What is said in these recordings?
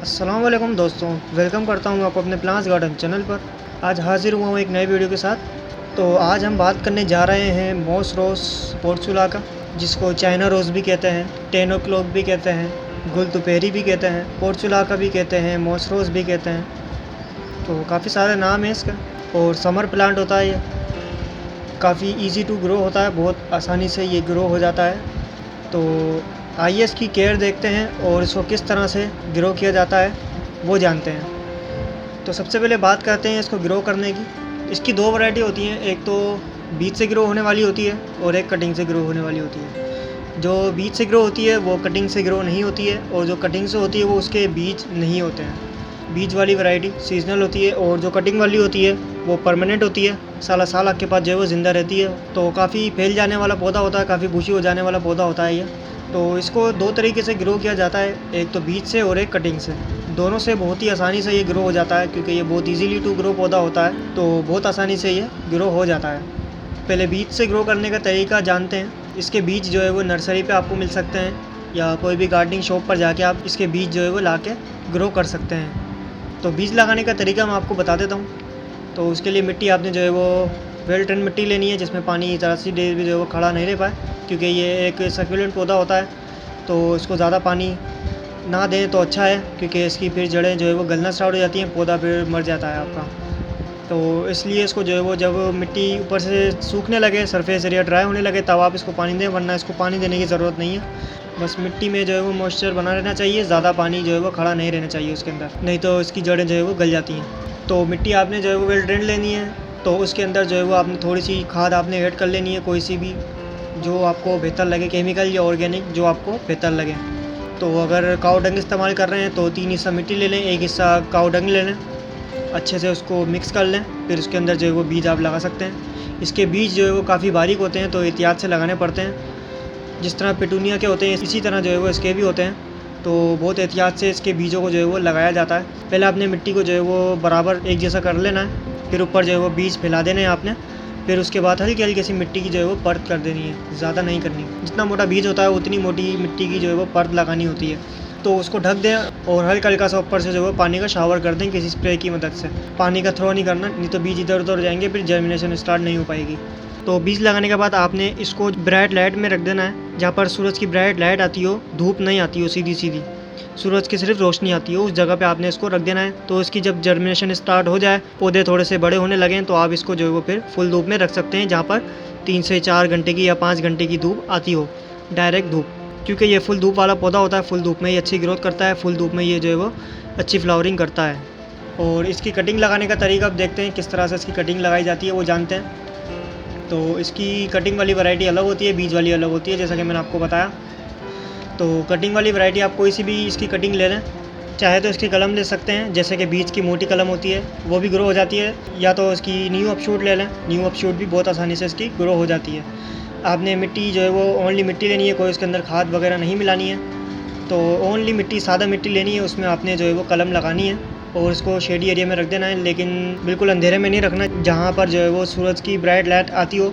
अस्सलाम वालेकुम दोस्तों, वेलकम करता हूँ आपको अपने प्लांट्स गार्डन चैनल पर। आज हाज़िर हुआ हूँ एक नई वीडियो के साथ। तो आज हम बात करने जा रहे हैं मॉस रोज़ पोर्चुलाका, जिसको चाइना रोज़ भी कहते हैं, टेनो क्लोक भी कहते हैं, गुलदुपेरी भी कहते हैं, पोर्चुलाका भी कहते हैं, मॉस रोज़ भी कहते हैं। तो काफ़ी सारे नाम हैं इसका। और समर प्लांट होता है ये, काफ़ी ईजी टू ग्रो होता है, बहुत आसानी से ये ग्रो हो जाता है। तो आइए इसकी केयर देखते हैं और इसको किस तरह से ग्रो किया जाता है वो जानते हैं। तो सबसे पहले बात करते हैं इसको ग्रो करने की। इसकी दो वैरायटी होती हैं, एक तो बीज से ग्रो होने वाली होती है और एक कटिंग से ग्रो होने वाली होती है। जो बीज से ग्रो होती है वो कटिंग से ग्रो नहीं होती है, और जो कटिंग से होती है वो उसके बीज नहीं होते हैं। बीज वाली वैरायटी सीजनल होती है और जो कटिंग वाली होती है वो परमानेंट होती है, साला साल आपके पास जो है वो ज़िंदा रहती है। तो काफ़ी फैल जाने वाला पौधा होता है, काफ़ी बुशी हो जाने वाला पौधा होता है ये। तो इसको दो तरीके से ग्रो किया जाता है, एक तो बीज से और एक कटिंग से। दोनों से बहुत ही आसानी से ये ग्रो हो जाता है, क्योंकि ये बहुत इजीली टू ग्रो पौधा होता है, तो बहुत आसानी से ये ग्रो हो जाता है। पहले बीज से ग्रो करने का तरीका जानते हैं। इसके बीज जो है वो नर्सरी पे आपको मिल सकते हैं, या कोई भी गार्डनिंग शॉप पर जाके आप इसके बीज जो है वो ला के ग्रो कर सकते हैं। तो बीज लगाने का तरीका मैं आपको बता देता हूँ। तो उसके लिए मिट्टी आपने जो है वो वेल ट्रेन मिट्टी लेनी है, जिसमें पानी ज़रा सी देर भी जो है वो खड़ा नहीं रह पाए, क्योंकि ये एक सक्यूलेंट पौधा होता है, तो इसको ज़्यादा पानी ना दें तो अच्छा है, क्योंकि इसकी फिर जड़ें जो है वो गलना स्टार्ट हो जाती हैं, पौधा फिर मर जाता है आपका। तो इसलिए इसको जो है वो जब मिट्टी ऊपर से सूखने लगे, सरफेस एरिया ड्राई होने लगे, तब आप इसको पानी दें, वरना इसको पानी देने की ज़रूरत नहीं है। बस मिट्टी में जो है वो मॉइस्चर बना रहना चाहिए, ज़्यादा पानी जो है वो खड़ा नहीं रहना चाहिए उसके अंदर, नहीं तो इसकी जड़ें जो है वो गल जाती हैं। तो मिट्टी आपने जो है वो वेल ड्रेन लेनी है। तो उसके अंदर जो है वो आपने थोड़ी सी खाद आपने ऐड कर लेनी है, कोई सी भी जो आपको बेहतर लगे, केमिकल या ऑर्गेनिक जो आपको बेहतर लगे। तो अगर काऊ डंग इस्तेमाल कर रहे हैं तो 3 हिस्सा मिट्टी ले लें, 1 हिस्सा काऊ डंग ले लें, अच्छे से उसको मिक्स कर लें, फिर उसके अंदर जो है वो बीज आप लगा सकते हैं। इसके बीज जो है वो काफ़ी बारीक होते हैं, तो एहतियात से लगाने पड़ते हैं। जिस तरह पेटूनिया के होते हैं इसी तरह जो है वो इसके भी होते हैं, तो बहुत एहतियात से इसके बीजों को जो है वो लगाया जाता है। पहले आपने मिट्टी को जो है वो बराबर एक जैसा कर लेना है, फिर ऊपर जो है वो बीज फैला देने हैं आपने, फिर उसके बाद हल्की हल्की सी मिट्टी की जो है वो परत कर देनी है, ज़्यादा नहीं करनी। जितना मोटा बीज होता है उतनी मोटी मिट्टी की जो है वो परत लगानी होती है। तो उसको ढक दें और हल्का हल्का सा ऊपर से जो है वो पानी का शावर कर दें किसी स्प्रे की मदद से। पानी का थ्रो नहीं करना, नहीं तो बीज इधर उधर जाएंगे, फिर जर्मिनेशन स्टार्ट नहीं हो पाएगी। तो बीज लगाने के बाद आपने इसको ब्राइट लाइट में रख देना है, जहाँ पर सूरज की ब्राइट लाइट आती हो, धूप नहीं आती हो सीधी सीधी, सूरज की सिर्फ रोशनी आती हो, उस जगह पे आपने इसको रख देना है। तो इसकी जब जर्मिनेशन स्टार्ट हो जाए, पौधे थोड़े से बड़े होने लगें, तो आप इसको जो है वो फिर फुल धूप में रख सकते हैं, जहाँ पर 3 से 4 घंटे की या 5 घंटे की धूप आती हो, डायरेक्ट धूप, क्योंकि ये फुल धूप वाला पौधा होता है। फुल धूप में ये अच्छी ग्रोथ करता है, फुल धूप में ये जो है वो अच्छी फ्लावरिंग करता है। और इसकी कटिंग लगाने का तरीका अब देखते हैं, किस तरह से इसकी कटिंग लगाई जाती है वो जानते हैं। तो इसकी कटिंग वाली वैरायटी अलग होती है, बीज वाली अलग होती है, जैसा कि मैंने आपको बताया। तो कटिंग वाली वैरायटी आप कोई सी भी इसकी कटिंग ले लें, चाहे तो इसकी कलम ले सकते हैं, जैसे कि बीज की मोटी कलम होती है वो भी ग्रो हो जाती है, या तो इसकी न्यू अपशूट ले लें, न्यू अपशूट भी बहुत आसानी से इसकी ग्रो हो जाती है। आपने मिट्टी जो है वो ओनली मिट्टी लेनी है, कोई उसके अंदर खाद वगैरह नहीं मिलानी है। तो ओनली मिट्टी, सादा मिट्टी लेनी है, उसमें आपने जो है वो कलम लगानी है और इसको शेडी एरिया में रख देना है, लेकिन बिल्कुल अंधेरे में नहीं रखना। जहाँ पर जो है वो सूरज की ब्राइट लाइट आती हो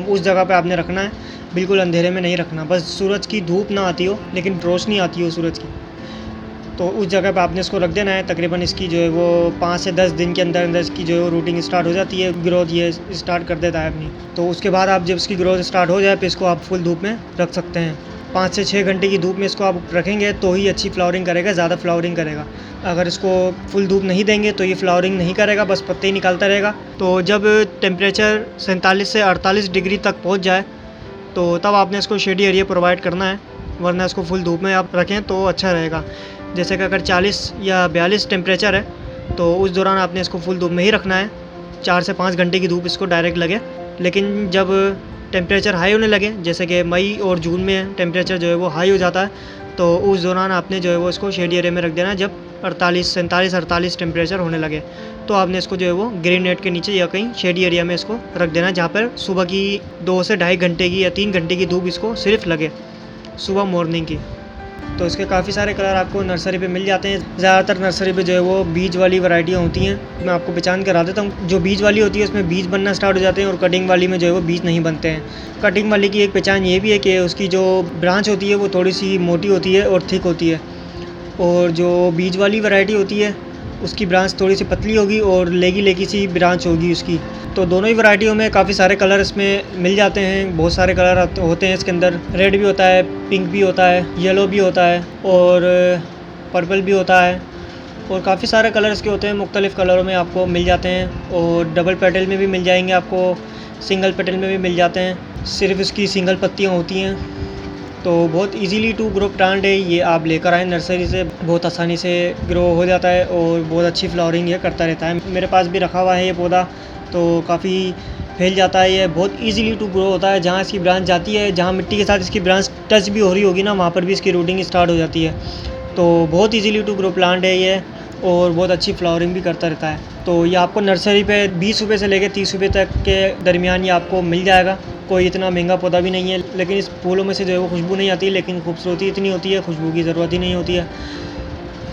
उस जगह पे आपने रखना है, बिल्कुल अंधेरे में नहीं रखना। बस सूरज की धूप ना आती हो लेकिन रोशनी आती हो सूरज की, तो उस जगह पे आपने इसको रख देना है। तकरीबन इसकी जो है वो 5 से 10 दिन के अंदर अंदर इसकी जो है रूटिंग स्टार्ट हो जाती है, ग्रोथ ये स्टार्ट कर देता है अपनी। तो उसके बाद आप जब इसकी ग्रोथ स्टार्ट हो जाए, फिर इसको आप फुल धूप में रख सकते हैं। 5 से 6 घंटे की धूप में इसको आप रखेंगे तो ही अच्छी फ्लावरिंग करेगा, ज़्यादा फ्लावरिंग करेगा। अगर इसको फुल धूप नहीं देंगे तो ये फ्लावरिंग नहीं करेगा, बस पत्ते ही निकालता रहेगा। तो जब टेम्परेचर 47 से 48 डिग्री तक पहुंच जाए, तो तब आपने इसको शेडी एरिया प्रोवाइड करना है, वरना इसको फुल धूप में आप रखें तो अच्छा रहेगा। जैसे कि अगर 40 या 42 टेम्परेचर है, तो उस दौरान आपने इसको फुल धूप में ही रखना है, 4 से 5 घंटे की धूप इसको डायरेक्ट लगे। लेकिन जब टेम्परेचर हाई होने लगे, जैसे कि मई और जून में टेम्परेचर जो है वो हाई हो जाता है, तो उस दौरान आपने जो है वो इसको शेडी एरिया में रख देना है। जब 47-48 टेम्परेचर होने लगे, तो आपने इसको जो है वो ग्रीन नेट के नीचे या कहीं शेडी एरिया में इसको रख देना है, जहाँ पर सुबह की 2 से ढाई घंटे की या 3 घंटे की धूप इसको सिर्फ लगे, सुबह मॉर्निंग की। तो इसके काफ़ी सारे कलर आपको नर्सरी पे मिल जाते हैं। ज़्यादातर नर्सरी पे जो है वो बीज वाली वैरायटियाँ होती हैं। मैं आपको पहचान करा देता हूँ। जो बीज वाली होती है उसमें बीज बनना स्टार्ट हो जाते हैं, और कटिंग वाली में जो है वो बीज नहीं बनते हैं। कटिंग वाली की एक पहचान ये भी है कि उसकी जो ब्रांच होती है वो थोड़ी सी मोटी होती है और थिक होती है। और जो बीज वाली वैरायटी होती है उसकी ब्रांच थोड़ी सी पतली होगी और लेगी सी ब्रांच होगी उसकी। तो दोनों ही वैरायटियों में काफ़ी सारे कलर इसमें मिल जाते हैं, बहुत सारे कलर होते हैं इसके अंदर। रेड भी होता है, पिंक भी होता है, येलो भी होता है और पर्पल भी होता है और काफ़ी सारे कलर इसके होते हैं। मुख्तलिफ़ कलरों में आपको मिल जाते हैं और डबल पेटल में भी मिल जाएंगे आपको, सिंगल पेटल में भी मिल जाते हैं। सिर्फ इसकी सिंगल पत्तियाँ होती हैं। तो बहुत इजीली टू ग्रो प्लांट है ये, आप लेकर आएँ नर्सरी से, बहुत आसानी से ग्रो हो जाता है और बहुत अच्छी फ्लावरिंग ये करता रहता है। मेरे पास भी रखा हुआ है ये पौधा, तो काफ़ी फैल जाता है ये, बहुत इजीली टू ग्रो होता है। जहाँ इसकी ब्रांच जाती है, जहाँ मिट्टी के साथ इसकी ब्रांच टच भी हो रही होगी ना, वहाँ पर भी इसकी रूटिंग स्टार्ट हो जाती है। तो बहुत इजीली टू ग्रो प्लांट है ये और बहुत अच्छी फ्लावरिंग भी करता रहता है। तो ये आपको नर्सरी पे 20 रुपये से लेकर 30 रुपये तक के दरमियान ये आपको मिल जाएगा। कोई इतना महंगा पौधा भी नहीं है, लेकिन इस फूलों में से जो है वो खुशबू नहीं आती, लेकिन खूबसूरती इतनी होती है, खुशबू की ज़रूरत ही नहीं होती है।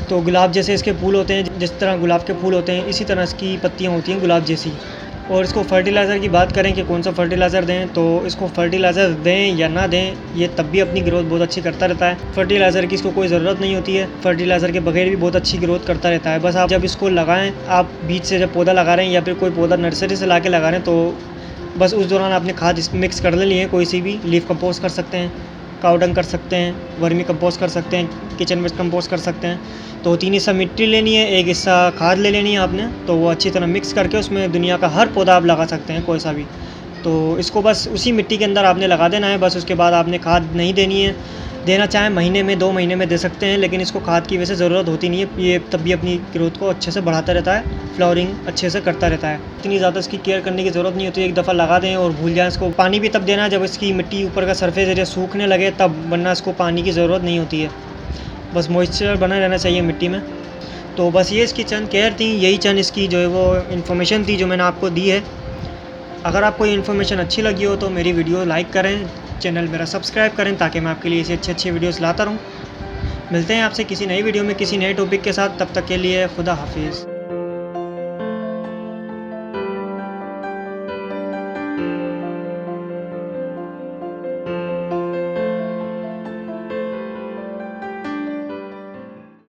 तो गुलाब जैसे इसके फूल होते हैं, जिस तरह गुलाब के फूल होते हैं इसी तरह इसकी पत्तियाँ होती हैं गुलाब जैसी। और इसको फर्टिलाइज़र की बात करें कि कौन सा फर्टिलाइज़र दें, तो इसको फर्टिलाइज़र दें या ना दें, ये तब भी अपनी ग्रोथ बहुत अच्छी करता रहता है। फर्टिलाइज़र की इसको कोई ज़रूरत नहीं होती है, फर्टिलाइज़र के बगैर भी बहुत अच्छी ग्रोथ करता रहता है। बस आप जब इसको लगाएं, आप बीज से जब पौधा लगा रहे हैं या फिर कोई पौधा नर्सरी से ला के लगा रहे हैं, तो बस उस दौरान आपने खाद मिक्स कर लेनी है, कोई सी भी। लीफ कंपोस्ट कर सकते हैं, काउ डंग कर सकते हैं, वर्मी कंपोस्ट कर सकते हैं, किचन वेस्ट कंपोस्ट कर सकते हैं। तो 3 हिस्सा मिट्टी लेनी है, 1 हिस्सा खाद ले लेनी है आपने, तो वो अच्छी तरह मिक्स करके उसमें दुनिया का हर पौधा आप लगा सकते हैं, कोई सा भी। तो इसको बस उसी मिट्टी के अंदर आपने लगा देना है बस। उसके बाद आपने खाद नहीं देनी है, देना चाहें महीने में 2 महीने में दे सकते हैं, लेकिन इसको खाद की वैसे ज़रूरत होती नहीं है। ये तब भी अपनी ग्रोथ को अच्छे से बढ़ाता रहता है, फ्लावरिंग अच्छे से करता रहता है। इतनी ज़्यादा इसकी केयर करने की ज़रूरत नहीं होती है, एक दफ़ा लगा दें और भूल जाएं इसको। पानी भी तब देना है जब इसकी मिट्टी ऊपर का सरफेस एरिया सूखने लगे तब, वरना इसको पानी की ज़रूरत नहीं होती है। बस मॉइस्चर बना रहना चाहिए मिट्टी में। तो बस ये इसकी चंद केयर थी, यही चंद इसकी जो है वो इन्फॉर्मेशन थी जो मैंने आपको दी है। अगर आपको ये इन्फॉर्मेशन अच्छी लगी हो तो मेरी वीडियो लाइक करें, चैनल मेरा सब्सक्राइब करें, ताकि मैं आपके लिए ऐसे अच्छे वीडियोस लाता रहूं। मिलते हैं आपसे किसी नई वीडियो में किसी नए टॉपिक के साथ, तब तक के लिए खुदा हाफिज़।